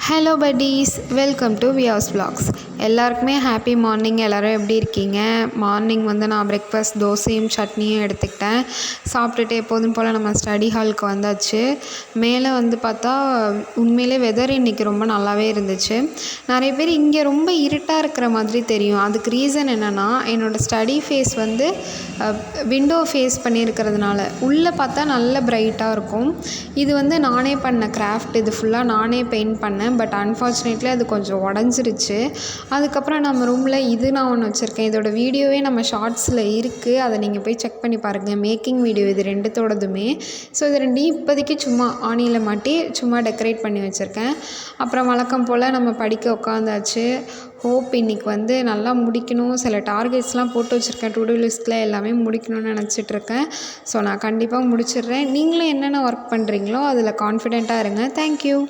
Hello buddies, welcome to Vyas vlogs. எல்லாருக்குமே happy morning. எல்லோரும் எப்படி இருக்கீங்க? மார்னிங் நான் பிரேக்ஃபாஸ்ட் தோசையும் சட்னியும் எடுத்துக்கிட்டேன். சாப்பிட்டுட்டு எப்போதும் போல் நம்ம ஸ்டடி ஹாலுக்கு வந்தாச்சு. மேலே பார்த்தா உண்மையிலே வெதர் இன்றைக்கி ரொம்ப நல்லாவே இருந்துச்சு. நிறைய பேர் இங்கே ரொம்ப இருட்டாக இருக்கிற மாதிரி தெரியும். அதுக்கு ரீசன் என்னென்னா, என்னோடய ஸ்டடி ஃபேஸ் விண்டோ ஃபேஸ் பண்ணியிருக்கிறதுனால உள்ளே பார்த்தா நல்ல பிரைட்டாக இருக்கும். இது நானே பண்ண கிராஃப்ட். இது ஃபுல்லாக நானே பெயிண்ட் பண்ணேன். பட் அன்ஃபார்ச்சுனேட்லி அது கொஞ்சம் உடஞ்சிருச்சு. அதுக்கப்புறம் நம்ம ரூமில் நான் ஒன்று வச்சுருக்கேன். இதோட வீடியோவே நம்ம ஷார்ட்ஸில் இருக்குது. அதை நீங்கள் போய் செக் பண்ணி பாருங்கள். மேக்கிங் வீடியோ இது ரெண்டுத்தோடதுமே. ஸோ இது ரெண்டையும் இப்போதைக்கு சும்மா ஆணியில் மாட்டி சும்மா டெக்கரேட் பண்ணி வச்சுருக்கேன். அப்புறம் வழக்கம் போல் நம்ம படிக்க உட்காந்தாச்சு. ஹோப் இன்றைக்கி நல்லா முடிக்கணும். சில டார்கெட்ஸ்லாம் போட்டு வச்சுருக்கேன். டு டூ லிஸ்ட்டில் எல்லாமே முடிக்கணும்னு நினச்சிட்ருக்கேன். ஸோ நான் கண்டிப்பாக முடிச்சிடுறேன். நீங்களும் என்னென்ன ஒர்க் பண்ணுறீங்களோ அதில் கான்ஃபிடெண்ட்டாக இருங்க. தேங்க்யூ.